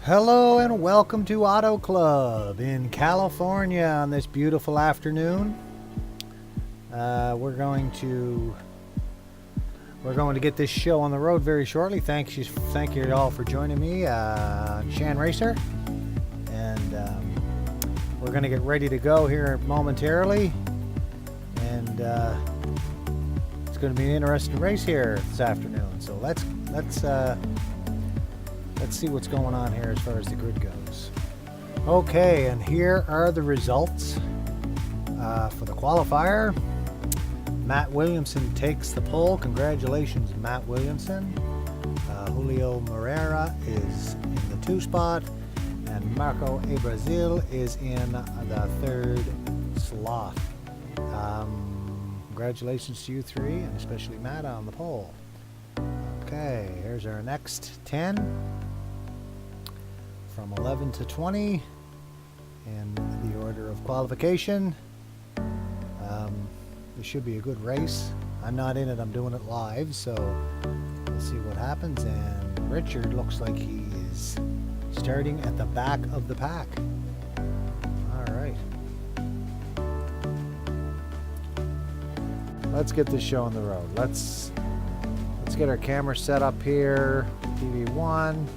Hello and welcome to Auto Club in California on this beautiful afternoon. We're going to get this show on the road very shortly. Thank you all for joining me on Shanracer, and we're going to get ready to go here momentarily. And it's going to be an interesting race here this afternoon. So let's see what's going on here as far as the grid goes. Okay, and here are the results for the qualifier. Matt Williamson takes the pole. Congratulations, Matt Williamson. Julio Moreira is in the 2 spot, and Marco Abrazil is in the 3rd slot. Congratulations to you 3, and especially Matt on the pole. Okay, here's our next 10. From 11 to 20 in the order of qualification. This should be a good race. I'm not in it, I'm doing it live, so we'll see what happens. And Richard looks like he is starting at the back of the pack. All right. Let's get this show on the road. Let's get our camera set up here. TV1.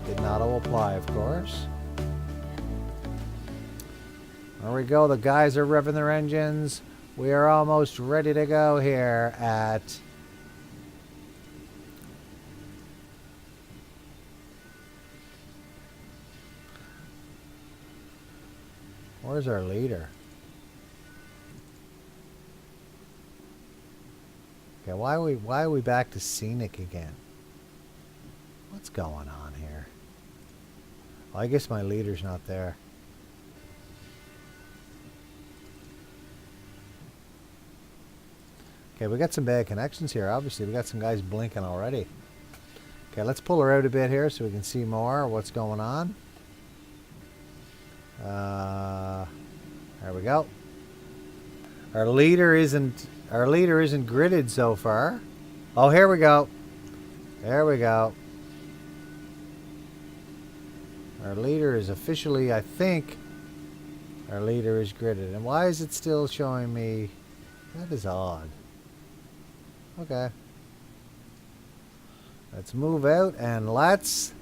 Did not apply, of course. There we go. The guys are revving their engines. We are almost ready to go here at where's our leader? Okay, why are we back to scenic again? What's going on here? Well, I guess my leader's not there. Okay, we got some bad connections here. Obviously, we got some guys blinking already. Okay, let's pull her out a bit here so we can see more what's going on. There we go. Our leader isn't gridded so far. Oh, here we go. There we go. Our leader is officially, I think, our leader is gridded. And why is it still showing me? That is odd. Okay. Let's move out and let's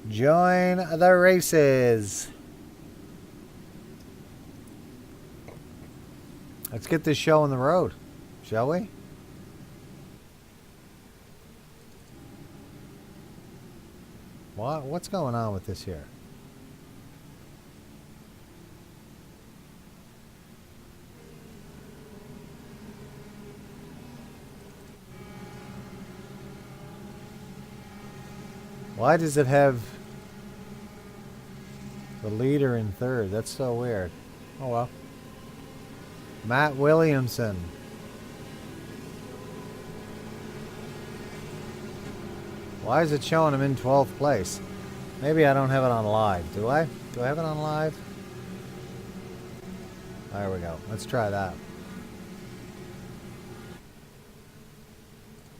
join the races. Let's get this show on the road, shall we? What's going on with this here? Why does it have the leader in 3rd? That's so weird. Oh well. Matt Williamson. Why is it showing him in 12th place? Maybe I don't have it on live. Do I? Do I have it on live? There we go. Let's try that.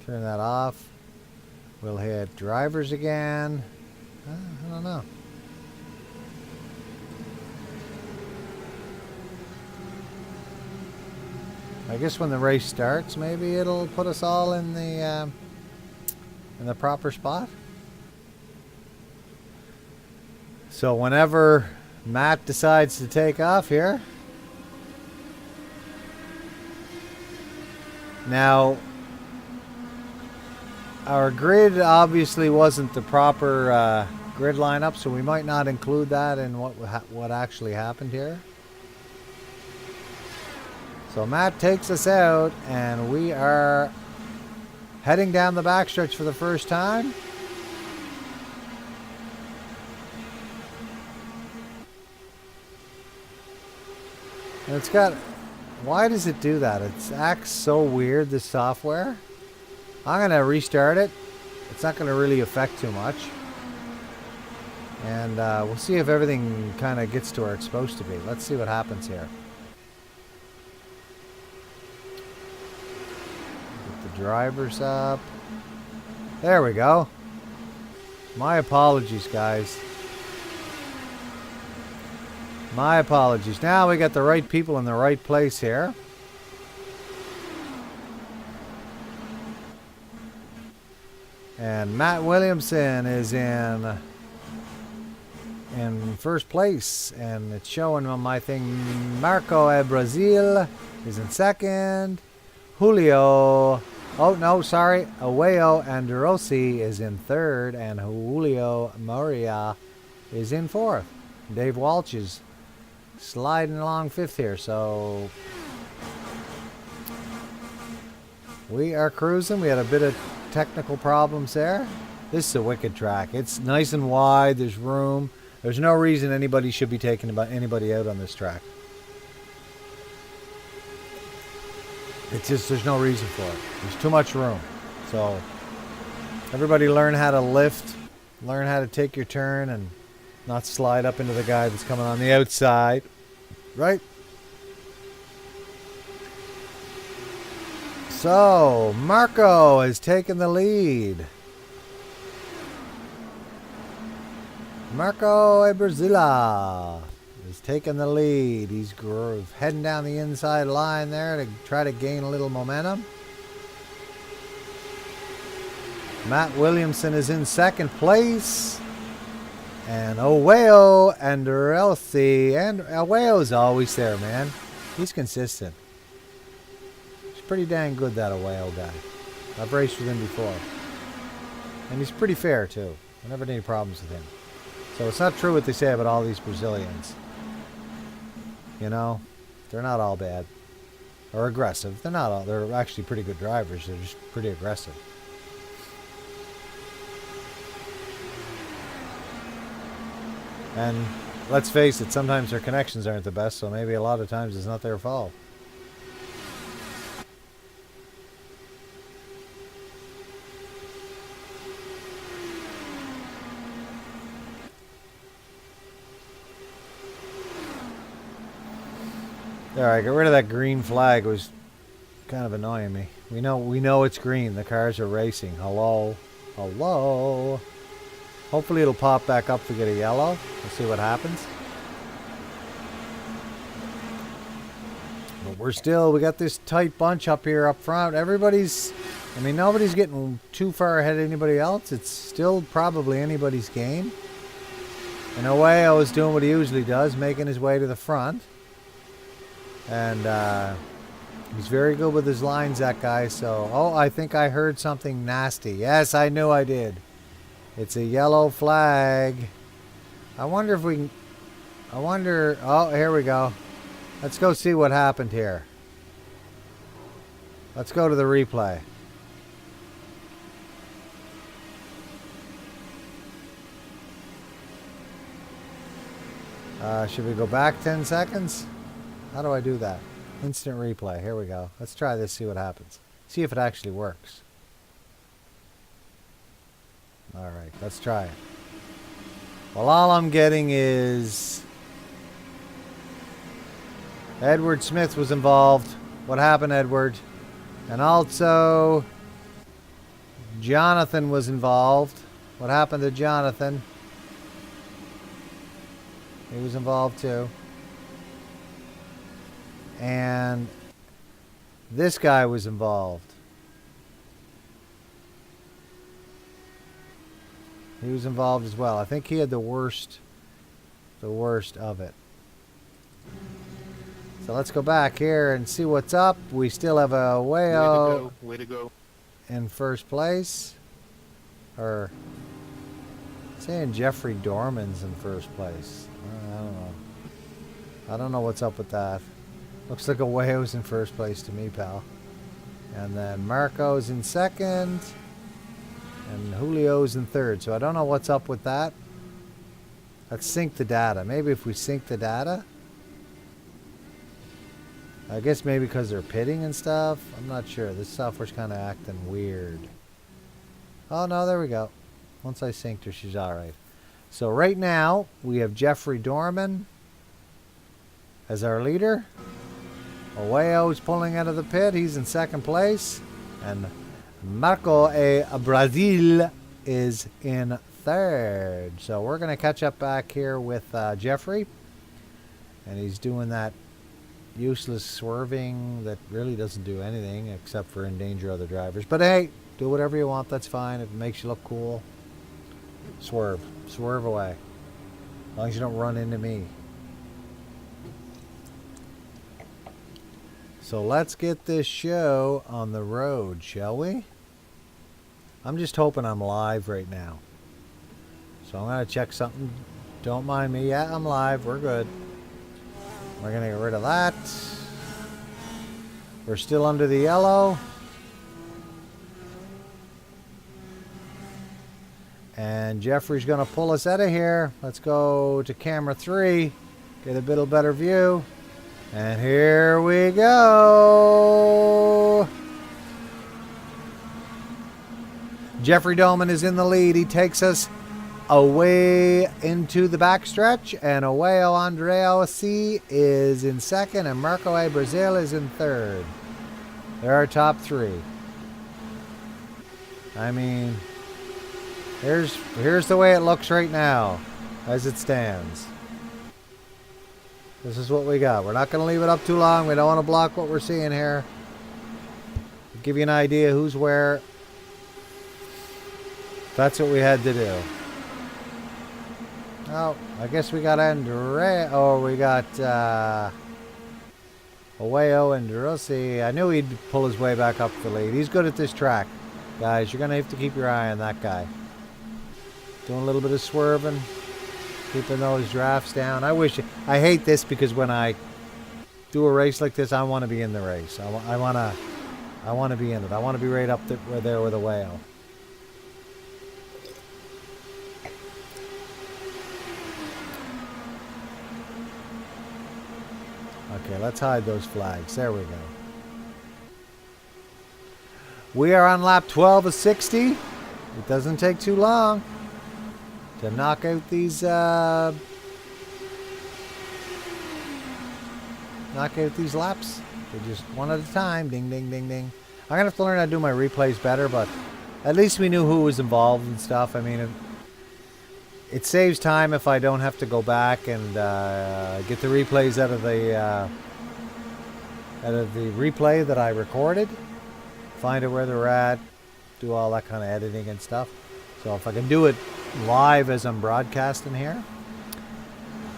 Turn that off. We'll hit drivers again. I don't know. I guess when the race starts, maybe it'll put us all in the proper spot. So whenever Matt decides to take off here. Now, our grid obviously wasn't the proper grid lineup, so we might not include that in what actually happened here. So Matt takes us out, and we are heading down the backstretch for the first time. And it's got... Why does it do that? It acts so weird, this software. I'm going to restart it. It's not going to really affect too much. And we'll see if everything kind of gets to where it's supposed to be. Let's see what happens here. Get the drivers up. There we go. My apologies, guys. My apologies. Now we got the right people in the right place here. And Matt Williamson is in first place, and it's showing on my thing Marco e Brazil is in second. Julio, oh no, sorry, Aweo Androssi is in third, and Julio Moria is in fourth. Dave Walsh is sliding along fifth here, so we are cruising. We had a bit of technical problems there. This is a wicked track. It's nice and wide. There's room. There's no reason anybody should be taking anybody out on this track. It's just, there's no reason for it. There's too much room. So everybody learn how to lift, learn how to take your turn and not slide up into the guy that's coming on the outside. Right? So Marco has taken the lead. Marco Eberzilla is taking the lead. He's heading down the inside line there to try to gain a little momentum. Matt Williamson is in second place. And Aweo and Elsie. And Aweo's always there, man. He's consistent. He's pretty dang good, that Aweo guy. I've raced with him before. And he's pretty fair, too. I never had any problems with him. So it's not true what they say about all these Brazilians. You know, they're not all bad. Or aggressive. They're not all, they're actually pretty good drivers. They're just pretty aggressive. And let's face it, sometimes their connections aren't the best, so maybe a lot of times it's not their fault. Alright, get rid of that green flag. It was kind of annoying me. We know it's green. The cars are racing. Hello. Hello. Hopefully it'll pop back up to get a yellow. We'll see what happens. But we got this tight bunch up here up front. Nobody's getting too far ahead of anybody else. It's still probably anybody's game. In a way, I was doing what he usually does, making his way to the front. And he's very good with his lines, that guy. So, oh, I think I heard something nasty. Yes, I knew I did. It's a yellow flag. I wonder if we can... Oh, here we go. Let's go see what happened here. Let's go to the replay. Should we go back 10 seconds? How do I do that? Instant replay. Here we go. Let's try this, see what happens. See if it actually works. Alright, let's try it. Well, all I'm getting is... Edward Smith was involved. What happened, Edward? And also... Jonathan was involved. What happened to Jonathan? He was involved too. And this guy was involved. He was involved as well. I think he had the worst of it. So let's go back here and see what's up. We still have a Way to go. In first place. Or saying Jeffrey Dorman's in first place. I don't know. I don't know what's up with that. Looks like Aweo's in first place to me, pal. And then Marco's in second. And Julio's in third. So I don't know what's up with that. Let's sync the data. Maybe if we sync the data. I guess maybe because they're pitting and stuff. I'm not sure. This software's kind of acting weird. Oh, no, there we go. Once I synced her, she's alright. So right now, we have Jeffrey Dorman as our leader. Aweo's pulling out of the pit. He's in second place. And Marco e Brazil is in third. So we're going to catch up back here with Jeffrey. And he's doing that useless swerving that really doesn't do anything except for endanger other drivers. But hey, do whatever you want. That's fine. If it makes you look cool, swerve. Swerve away. As long as you don't run into me. So let's get this show on the road, shall we? I'm just hoping I'm live right now. So I'm going to check something. Don't mind me. Yeah, I'm live. We're good. We're going to get rid of that. We're still under the yellow. And Jeffrey's going to pull us out of here. Let's go to camera 3. Get a bit of better view. And here we go. Jeffrey Dolman is in the lead. He takes us away into the backstretch, and Aweo Andreo C is in second, and Marco A. Brazil is in third. They're our top 3. I mean, here's the way it looks right now, as it stands. This is what we got. We're not going to leave it up too long. We don't want to block what we're seeing here. Give you an idea who's where. That's what we had to do. Oh, I guess we got Andrea. Oh, we got Aweo and Rossi. I knew he'd pull his way back up the lead. He's good at this track. Guys, you're going to have to keep your eye on that guy. Doing a little bit of swerving. Keeping those drafts down. I hate this because when I do a race like this, I want to be in the race. I want to be in it. I want to be right up there with Aweo. Okay, let's hide those flags. There we go. We are on lap 12 of 60. It doesn't take too long to knock out these laps. They're just one at a time. Ding, ding, ding, ding. I'm going to have to learn how to do my replays better, but at least we knew who was involved and stuff. I mean, it saves time if I don't have to go back and get the replays out of the replay that I recorded, find out where they're at, do all that kind of editing and stuff. So if I can do it live as I'm broadcasting here,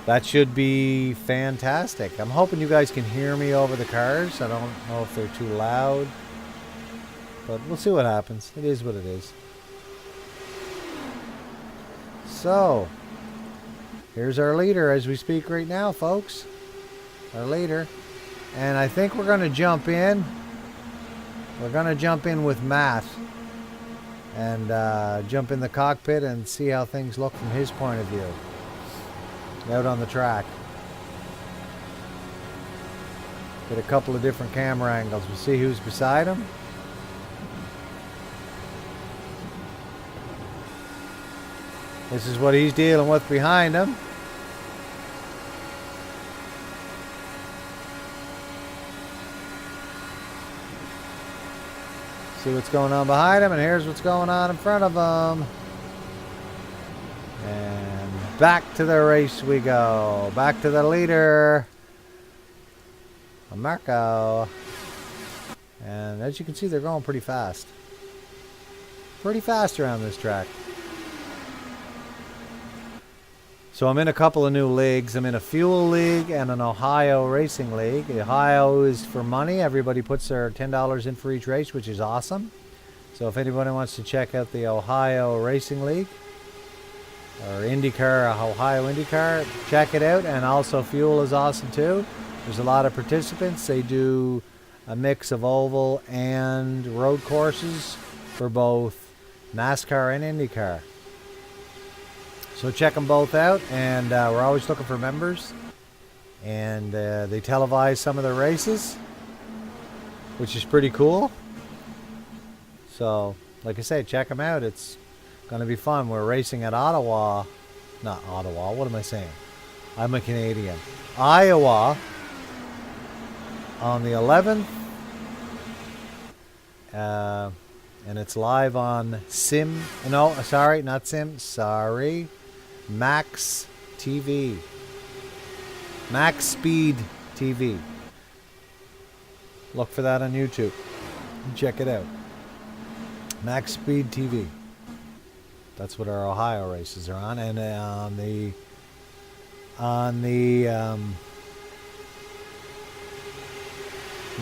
that should be fantastic. I'm hoping you guys can hear me over the cars. I don't know if they're too loud, but we'll see what happens. It is what it is. So, here's our leader as we speak right now, folks. Our leader. And I think we're going to jump in. We're going to jump in with Matt. And jump in the cockpit and see how things look from his point of view. Out on the track. Get a couple of different camera angles. We'll see who's beside him. This is what he's dealing with behind him. See what's going on behind him, and here's what's going on in front of him. And back to the race we go. Back to the leader, Marco. And as you can see, they're going pretty fast. Pretty fast around this track. So I'm in a couple of new leagues. I'm in a fuel league and an Ohio racing league. Ohio is for money. Everybody puts their $10 in for each race, which is awesome. So if anybody wants to check out the Ohio racing league or IndyCar, Ohio IndyCar, check it out. And also fuel is awesome too. There's a lot of participants. They do a mix of oval and road courses for both NASCAR and IndyCar. So check them both out, and we're always looking for members. And they televise some of the races, which is pretty cool. So, like I say, check them out. It's going to be fun. We're racing at Ottawa. Not Ottawa. What am I saying? I'm a Canadian. Iowa on the 11th. And it's live on no, sorry, not Sim, sorry, Max TV. Max Speed TV. Look for that on YouTube. Check it out. Max Speed TV. That's what our Ohio races are on. And in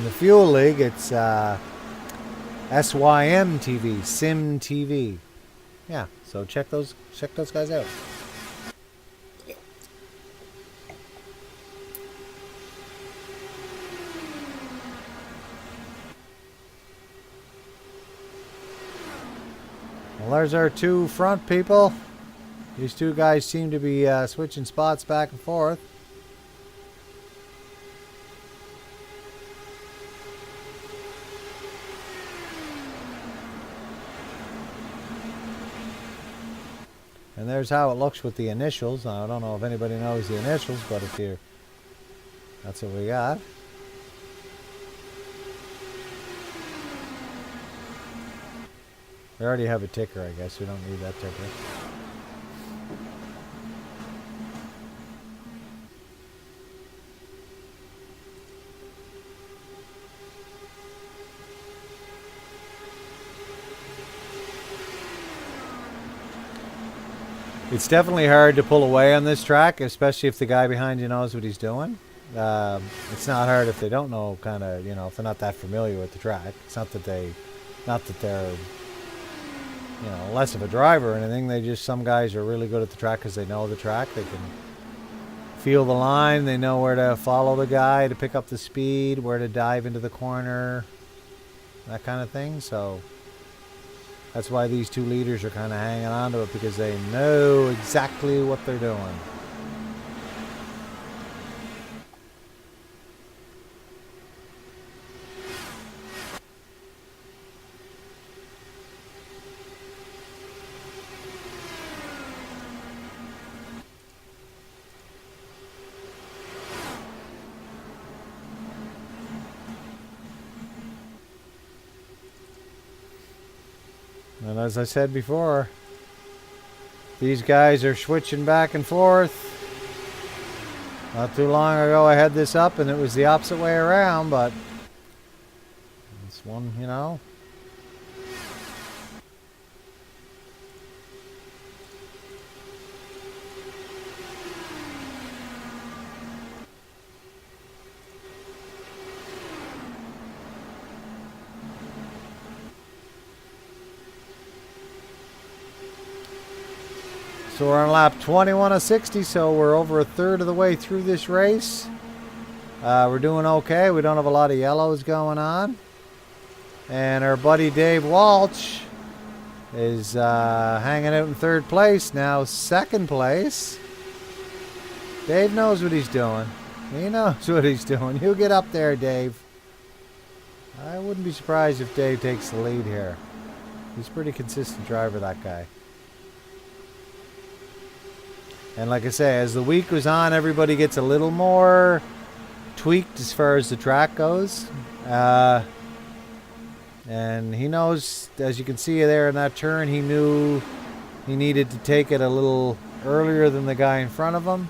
the Fuel League, it's SYM TV, Sim TV. Yeah, so check those guys out. Well, there's our two front people. These two guys seem to be switching spots back and forth. And there's how it looks with the initials. Now, I don't know if anybody knows the initials, but if you're... That's what we got. We already have a ticker, I guess. We don't need that ticker. It's definitely hard to pull away on this track, especially if the guy behind you knows what he's doing. It's not hard if they don't know, kind of, you know, if they're not that familiar with the track. It's not that they're, you know, less of a driver or anything. They just, some guys are really good at the track because they know the track. They can feel the line. They know where to follow the guy to pick up the speed, where to dive into the corner, that kind of thing. So that's why these two leaders are kind of hanging on to it, because they know exactly what they're doing. And as I said before, these guys are switching back and forth. Not too long ago I had this up and it was the opposite way around, but it's one, you know. So we're on lap 21 of 60, so we're over a third of the way through this race. We're doing okay. We don't have a lot of yellows going on. And our buddy Dave Walsh is hanging out in third place, now second place. Dave knows what he's doing. He knows what he's doing. You get up there, Dave. I wouldn't be surprised if Dave takes the lead here. He's a pretty consistent driver, that guy. And like I say, as the week goes on, everybody gets a little more tweaked as far as the track goes. And he knows, as you can see there in that turn, he knew he needed to take it a little earlier than the guy in front of him,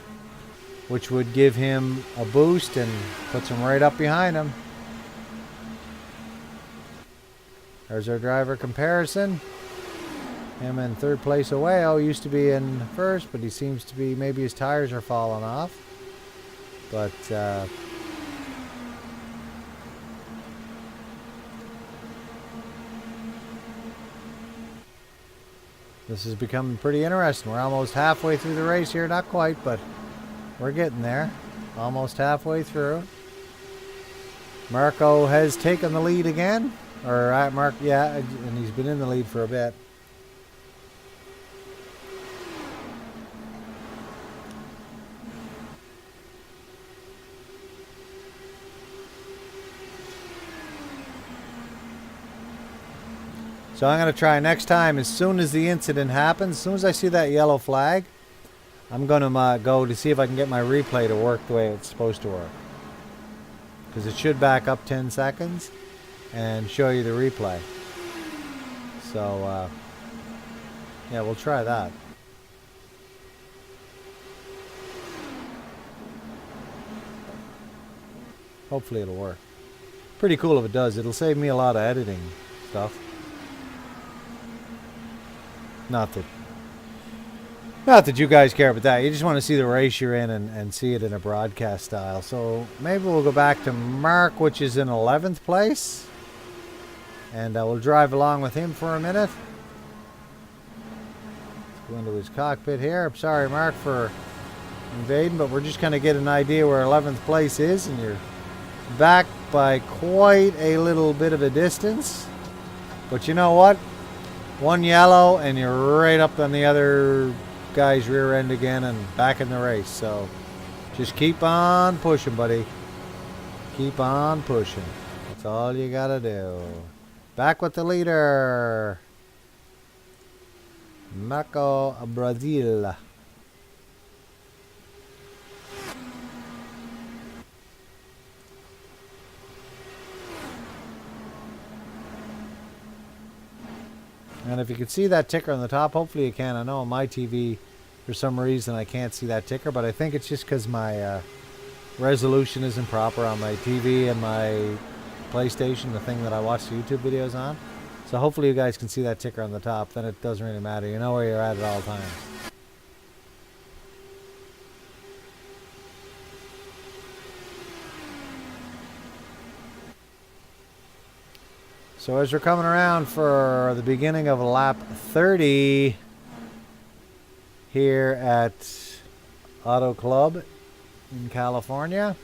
which would give him a boost and puts him right up behind him. There's our driver comparison. Him in third place away. Oh, used to be in first, but he seems to be, maybe his tires are falling off. But this is becoming pretty interesting. We're almost halfway through the race here. Not quite, but we're getting there. Almost halfway through. Marco has taken the lead again. Or Mark, yeah, and he's been in the lead for a bit. So I'm going to try next time, as soon as the incident happens, as soon as I see that yellow flag, I'm going to go to see if I can get my replay to work the way it's supposed to work. Because it should back up 10 seconds and show you the replay. So, yeah, we'll try that. Hopefully it'll work. Pretty cool if it does. It'll save me a lot of editing stuff. Not that you guys care about that. You just want to see the race you're in and see it in a broadcast style. So maybe we'll go back to Mark, which is in 11th place. And we'll drive along with him for a minute. Let's go into his cockpit here. I'm sorry, Mark, for invading, but we're just going to get an idea where 11th place is. And you're back by quite a little bit of a distance. But you know what? One yellow and you're right up on the other guy's rear end again and back in the race. So just keep on pushing, buddy. Keep on pushing. That's all you gotta do. Back with the leader, Marco Brazil. And if you can see that ticker on the top, hopefully you can. I know on my TV, for some reason, I can't see that ticker, but I think it's just because my resolution isn't proper on my TV and my PlayStation, the thing that I watch the YouTube videos on. So hopefully you guys can see that ticker on the top. Then it doesn't really matter. You know where you're at all times. So as we're coming around for the beginning of lap 30 here at Auto Club in California.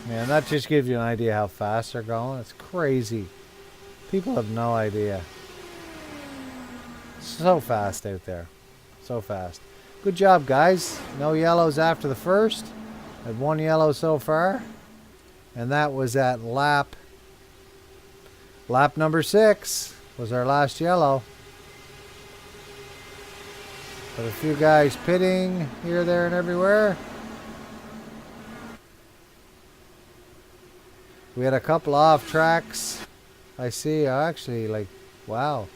Man, that just gives you an idea how fast they're going. It's crazy. People have no idea. So fast out there. So fast. Good job, guys. No yellows after the first. Had one yellow so far. And that was at lap number 6 was our last yellow. But a few guys pitting here, there, and everywhere. We had a couple off tracks. I see, actually, like, wow.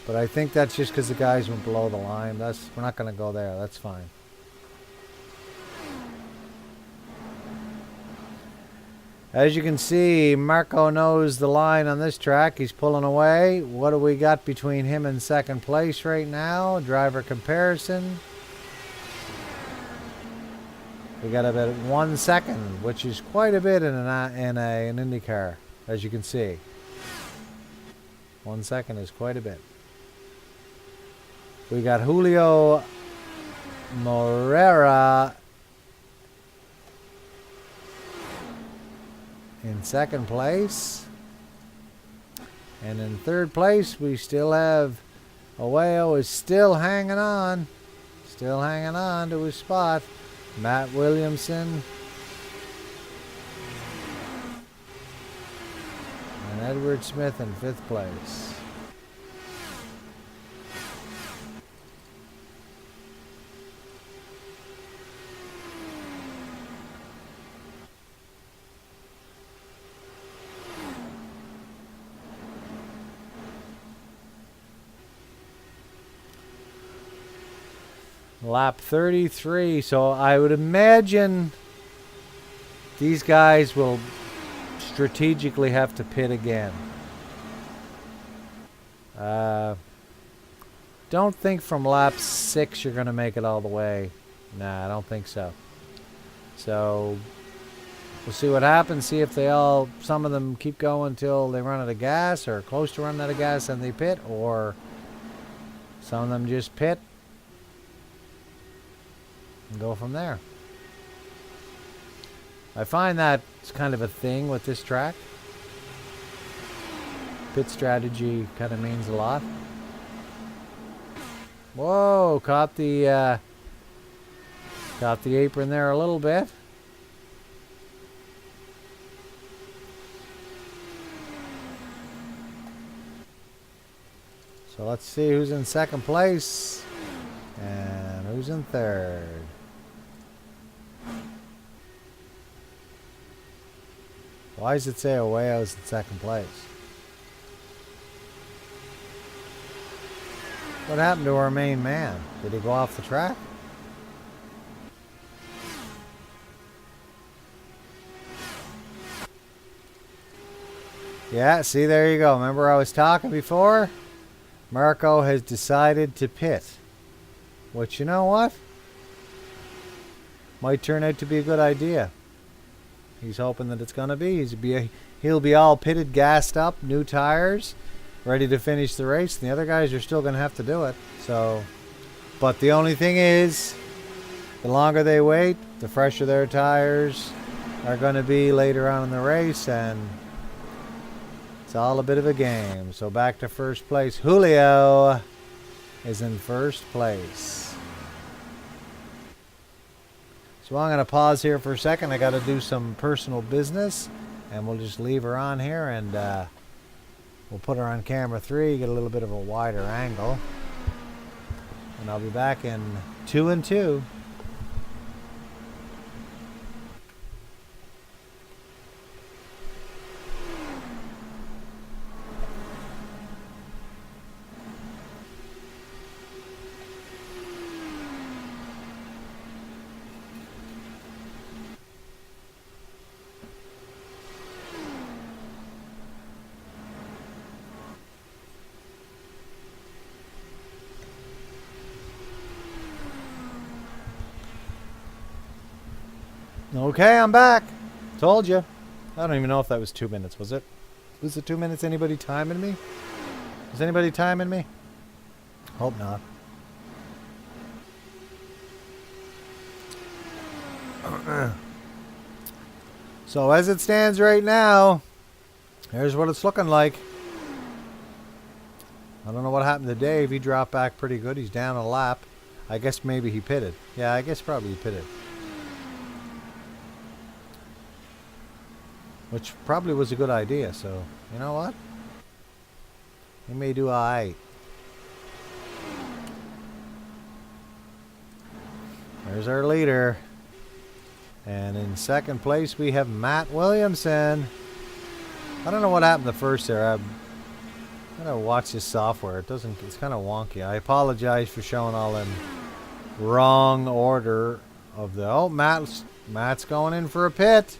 But I think that's just because the guys went below the line. We're not going to go there. That's fine. As you can see, Marco knows the line on this track. He's pulling away. What do we got between him and second place right now? Driver comparison. We got about 1 second, which is quite a bit in an IndyCar, as you can see. 1 second is quite a bit. We got Julio Morera in second place. And in third place, we still have Owayo is still hanging on. Still hanging on to his spot. Matt Williamson. And Edward Smith in fifth place. Lap 33, so I would imagine these guys will strategically have to pit again. Don't think from lap 6 you're going to make it all the way. Nah, I don't think so. So we'll see what happens, see if some of them keep going until they run out of gas or close to running out of gas and they pit, or some of them just pit and go from there. I find that's kind of a thing with this track. Pit strategy kind of means a lot. Whoa, caught the apron there a little bit. So let's see who's in second place. Who's in third? Why does it say Awayo's in second place? What happened to our main man? Did he go off the track? Yeah, see, there you go. Remember I was talking before? Marco has decided to pit. Which, you know what? Might turn out to be a good idea. He's hoping that it's going to be. He'll be all pitted, gassed up, new tires, ready to finish the race. And the other guys are still going to have to do it. So, but the only thing is, the longer they wait, the fresher their tires are going to be later on in the race. And it's all a bit of a game. So back to first place. Julio is in first place. So I'm going to pause here for a second. I got to do some personal business. And we'll just leave her on here. And we'll put her on camera 3. Get a little bit of a wider angle. And I'll be back in 2 and 2. Okay, I'm back. Told you. I don't even know if that was 2 minutes, was it? Was it 2 minutes? Anybody timing me? Is anybody timing me? Hope not. So as it stands right now, here's what it's looking like. I don't know what happened to Dave. He dropped back pretty good. He's down a lap. I guess maybe he pitted. Yeah, I guess probably he pitted. Which probably was a good idea, so you know what? He may do alright. There's our leader. And in second place we have Matt Williamson. I don't know what happened the first there. I'm gonna watch this software. It's kind of wonky. I apologize for showing all in wrong order of the. Oh, Matt's going in for a pit.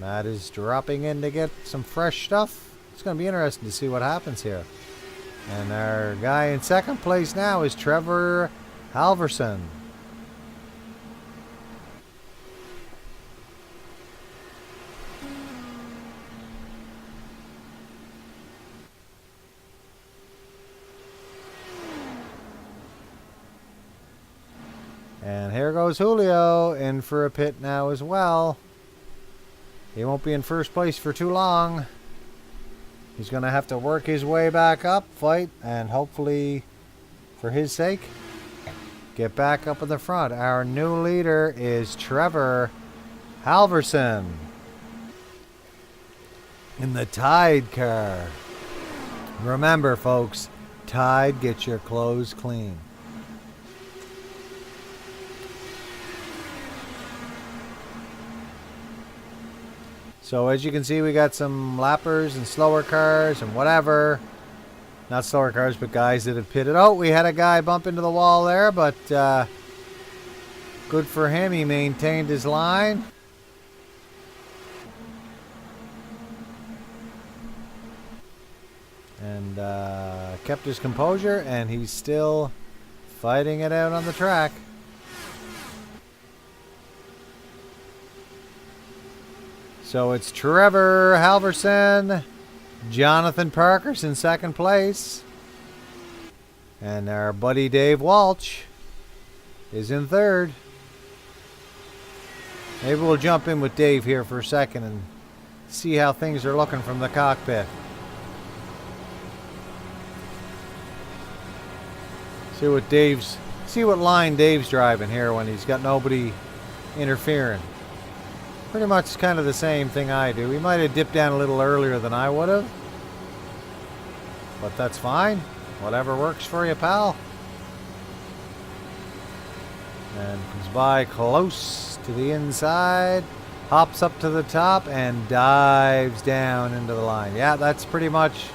Matt is dropping in to get some fresh stuff. It's going to be interesting to see what happens here. And our guy in second place now is Trevor Halverson. And here goes Julio in for a pit now as well. He won't be in first place for too long. He's going to have to work his way back up, fight, and hopefully, for his sake, get back up in the front. Our new leader is Trevor Halverson in the Tide car. Remember, folks, Tide gets your clothes clean. So as you can see, we got some lappers and slower cars and whatever. Not slower cars, but guys that have pitted. Oh, we had a guy bump into the wall there, but good for him. He maintained his line. And kept his composure, and he's still fighting it out on the track. So it's Trevor Halverson, Jonathan Parker's in second place, and our buddy Dave Walsh is in third. Maybe we'll jump in with Dave here for a second and see how things are looking from the cockpit. See what line Dave's driving here when he's got nobody interfering. Pretty much kind of the same thing I do. He might have dipped down a little earlier than I would have. But that's fine. Whatever works for you, pal. And comes by close to the inside. Hops up to the top and dives down into the line. Yeah, that's pretty much...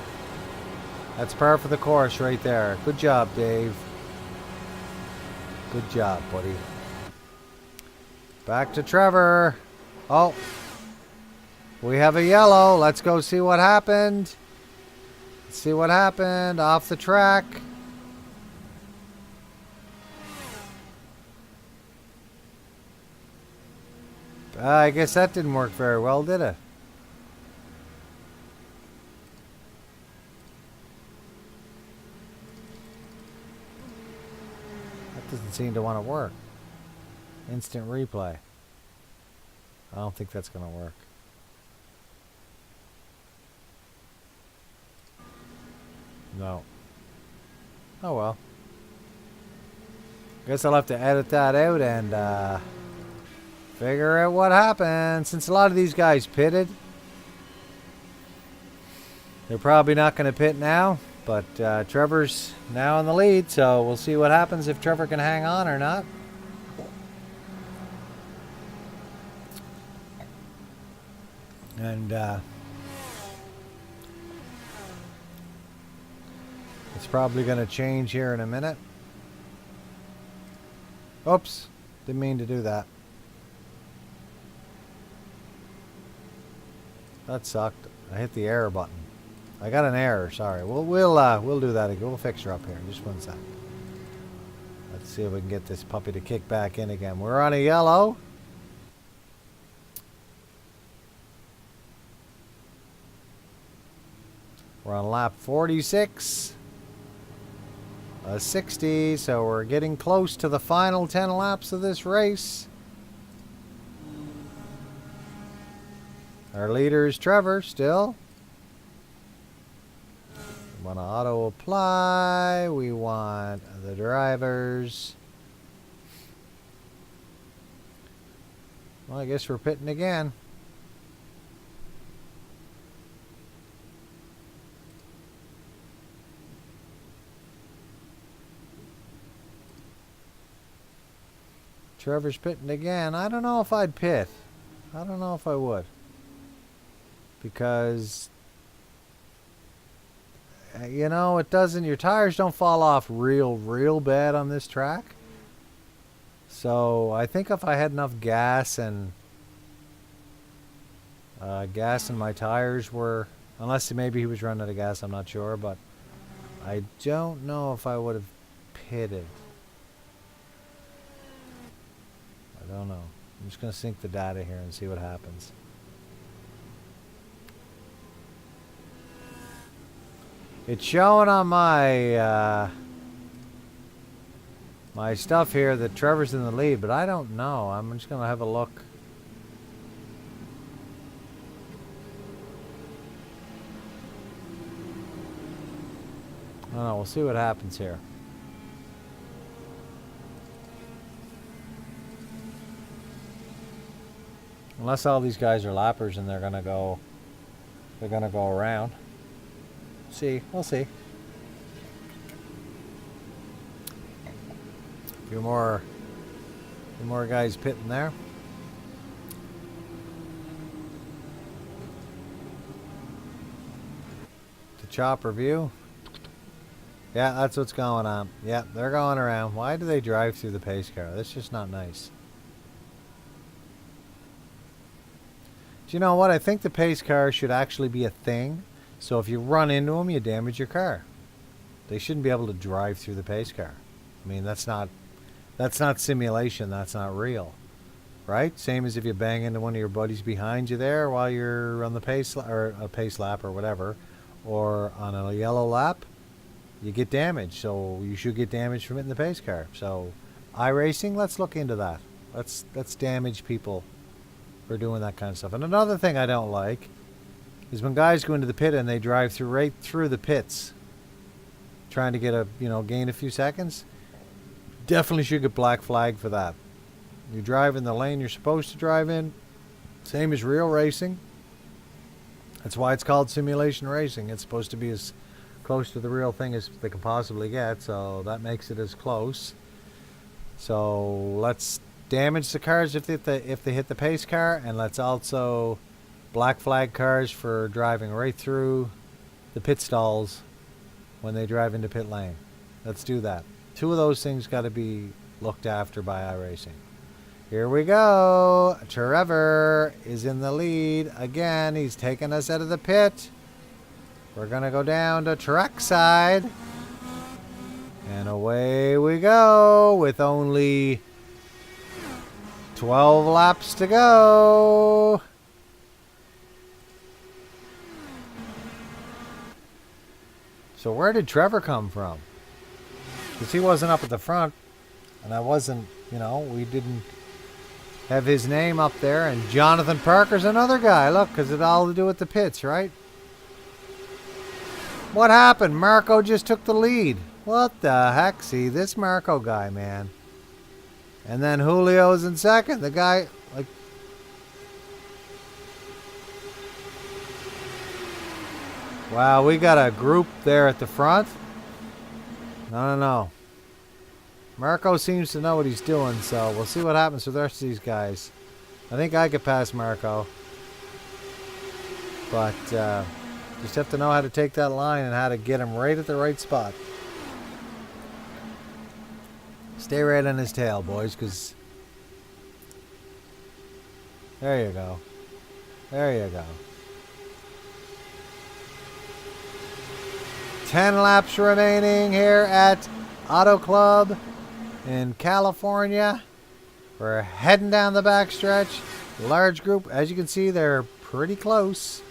That's par for the course right there. Good job, Dave. Good job, buddy. Back to Trevor. Oh. We have a yellow. Let's go see what happened. Let's see what happened. Off the track. I guess that didn't work very well, did it? That doesn't seem to want to work. Instant replay. I don't think that's going to work. No. Oh well. Guess I'll have to edit that out and figure out what happened. Since a lot of these guys pitted, they're probably not going to pit now. But Trevor's now in the lead, so we'll see what happens if Trevor can hang on or not. And it's probably going to change here in a minute. Oops, didn't mean to do that. That sucked. I hit the error button. I got an error. Sorry. We'll do that again. We'll fix her up here. Just one sec. Let's see if we can get this puppy to kick back in again. We're on a yellow. We're on lap 46. 60, so we're getting close to the final 10 laps of this race. Our leader is Trevor still. We want to auto apply. We want the drivers. Well, I guess we're pitting again. Trevor's pitting again. I don't know if I'd pit. I don't know if I would. Because, you know, it doesn't, your tires don't fall off real bad on this track. So I think if I had enough gas and my tires were, unless maybe he was running out of gas, I'm not sure, but I don't know if I would have pitted. I don't know. I'm just going to sync the data here and see what happens. It's showing on my my stuff here that Trevor's in the lead, but I don't know. I'm just going to have a look. I don't know. We'll see what happens here. Unless all these guys are lappers and they're gonna go around. See, we'll see. A few more guys pitting there. The chopper view. Yeah, that's what's going on. Yeah, they're going around. Why do they drive through the pace car? That's just not nice. Do you know what? I think the pace car should actually be a thing. So if you run into them, you damage your car. They shouldn't be able to drive through the pace car. I mean, that's not simulation. That's not real, right? Same as if you bang into one of your buddies behind you there while you're on the pace or a pace lap or whatever, or on a yellow lap, you get damaged. So you should get damaged from it in the pace car. So iRacing, let's look into that. Let's damage people for doing that kind of stuff. And another thing I don't like is when guys go into the pit and they drive right through the pits trying to get gain a few seconds. Definitely should get black flag for that. You drive in the lane you're supposed to drive in, same as real racing. That's why it's called simulation racing. It's supposed to be as close to the real thing as they can possibly get, so that makes it as close. So let's damage the cars if they hit the pace car, and let's also black flag cars for driving right through the pit stalls when they drive into pit lane. Let's do that. 2 of those things got to be looked after by iRacing. Here we go. Trevor is in the lead again. He's taking us out of the pit. We're going to go down to trackside. And away we go with only 12 laps to go. So where did Trevor come from? Because he wasn't up at the front. And I wasn't, we didn't have his name up there. And Jonathan Parker's another guy. Look, because it all to do with the pits, right? What happened? Marco just took the lead. What the heck? See, this Marco guy, man. And then Julio's in second. The guy, like... Wow, we got a group there at the front. No. Marco seems to know what he's doing, so we'll see what happens with the rest of these guys. I think I could pass Marco. But, just have to know how to take that line and how to get him right at the right spot. Stay right on his tail, boys, because... There you go. There you go. 10 laps remaining here at Auto Club in California. We're heading down the backstretch. Large group. As you can see, they're pretty close.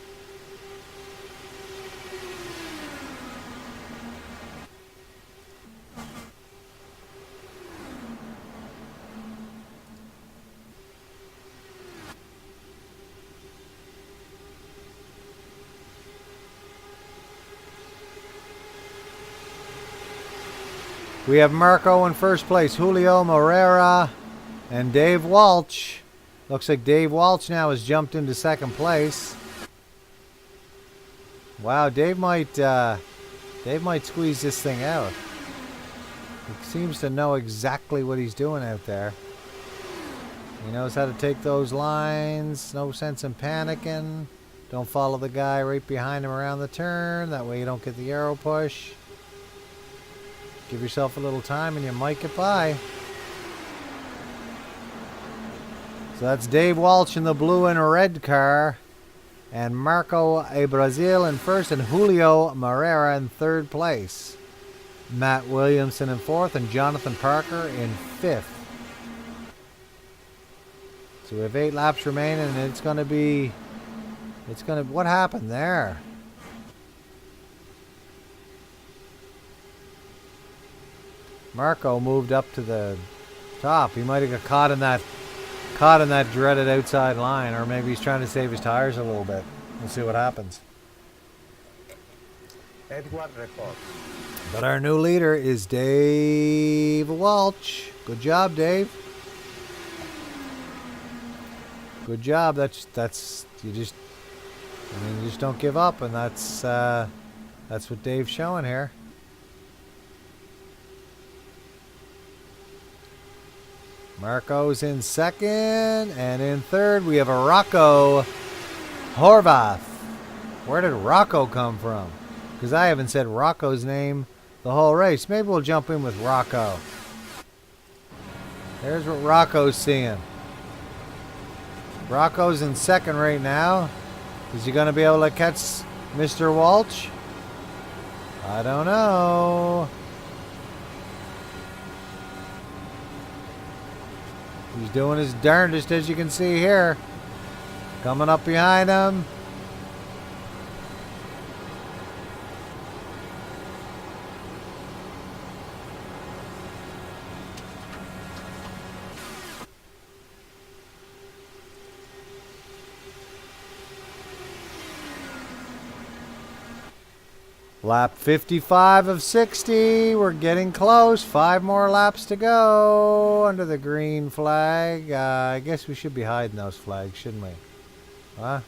We have Marco in first place, Julio Moreira, and Dave Walsh. Looks like Dave Walsh now has jumped into second place. Wow, Dave might squeeze this thing out. He seems to know exactly what he's doing out there. He knows how to take those lines. No sense in panicking. Don't follow the guy right behind him around the turn. That way you don't get the arrow push. Give yourself a little time and you might get by. So that's Dave Walsh in the blue and red car. And Marco Brazil in first and Julio Moreira in third place. Matt Williamson in fourth and Jonathan Parker in fifth. So we have 8 laps remaining and it's going to be... What happened there? Marco moved up to the top. He might have got caught in that dreaded outside line, or maybe he's trying to save his tires a little bit. We'll see what happens. Edward report. But our new leader is Dave Walsh. Good job, Dave. Good job. That's you just don't give up, and that's what Dave's showing here. Marco's in second, and in third we have a Rocco Horvath. Where did Rocco come from? Because I haven't said Rocco's name the whole race. Maybe we'll jump in with Rocco. There's what Rocco's seeing. Rocco's in second right now. Is he going to be able to catch Mr. Walsh? I don't know. He's doing his darndest, as you can see here. Coming up behind him. Lap 55 of 60. We're getting close. 5 more laps to go under the green flag. I guess we should be hiding those flags, shouldn't we? Huh?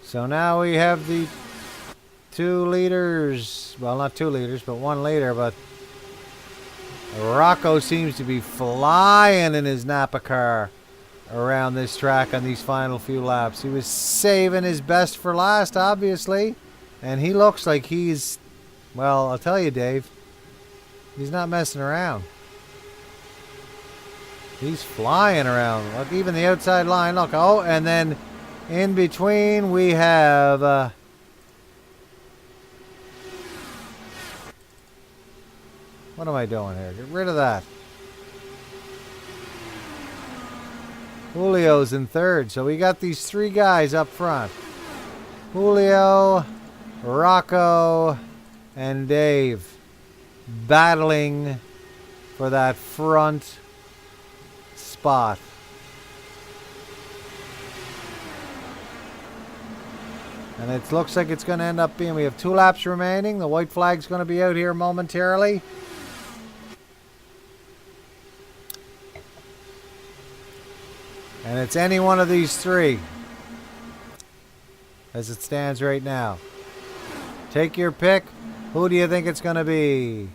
So now we have the 2 leaders. Well, not 2 leaders, but 1 leader. But Rocco seems to be flying in his Napa car around this track on these final few laps. He was saving his best for last, obviously. And he looks like he's, well, I'll tell you, Dave, he's not messing around. He's flying around. Look, even the outside line. Look, oh, and then in between we have what am I doing here? Get rid of that. Julio's in 3rd. So we got these 3 guys up front. Julio, Rocco, and Dave battling for that front spot. And it looks like it's going to end up being, we have 2 laps remaining. The white flag's going to be out here momentarily. And it's any one of these 3 as it stands right now. Take your pick. Who do you think it's going to be?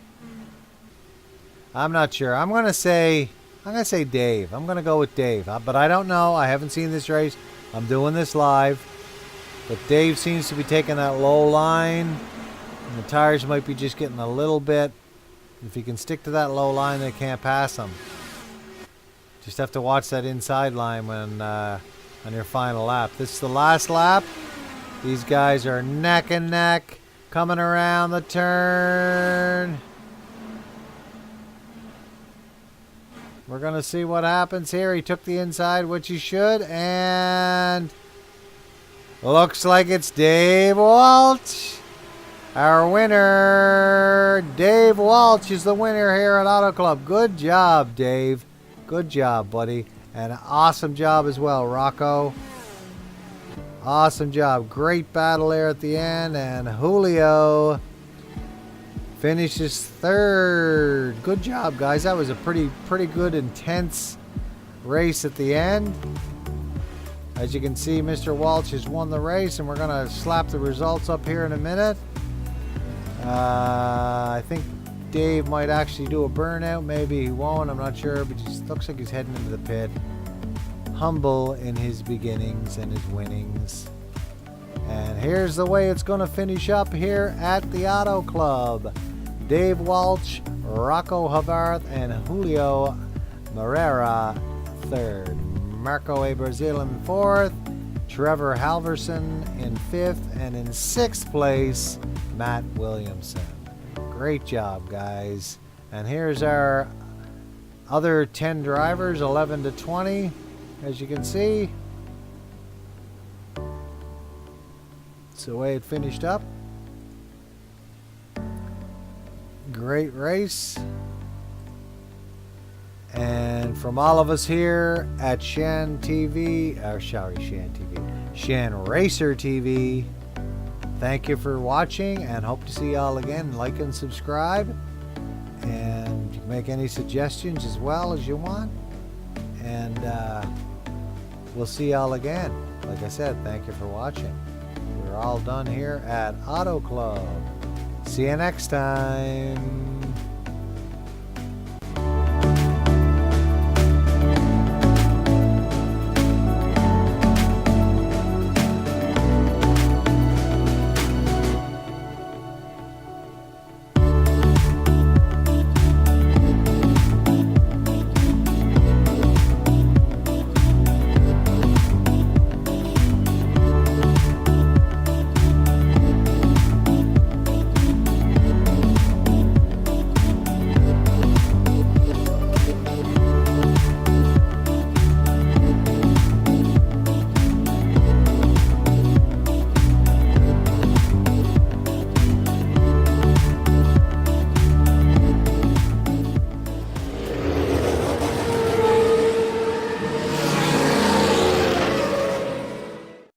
I'm not sure. I'm going to say Dave. I'm going to go with Dave. But I don't know. I haven't seen this race. I'm doing this live. But Dave seems to be taking that low line. And the tires might be just getting a little bit. If he can stick to that low line, they can't pass him. Just have to watch that inside line when on your final lap. This is the last lap. These guys are neck and neck coming around the turn. We're going to see what happens here. He took the inside, which he should, and looks like it's Dave Walsh. Our winner, Dave Walsh, is the winner here at Auto Club. Good job, Dave. Good job, buddy. And an awesome job as well, Rocco. Awesome job. Great battle there at the end. And Julio finishes 3rd. Good job, guys. That was a pretty good, intense race at the end. As you can see, Mr. Walsh has won the race, and we're going to slap the results up here in a minute. I think Dave might actually do a burnout. Maybe he won't. I'm not sure, but he looks like he's heading into the pit. Humble in his beginnings and his winnings. And here's the way it's going to finish up here at the Auto Club. Dave Walsh, Rocco Havarth, and Julio Moreira 3rd. Marco A. Brazil in 4th. Trevor Halverson in 5th. And in 6th place, Matt Williamson. Great job, guys. And here's our other 10 drivers, 11 to 20, as you can see. It's the way it finished up. Great race. And from all of us here at Shanracer TV, thank you for watching, and hope to see y'all again. Like and subscribe, and you can make any suggestions as well as you want, and we'll see y'all again. Like I said, thank you for watching. We're all done here at Auto Club. See you next time.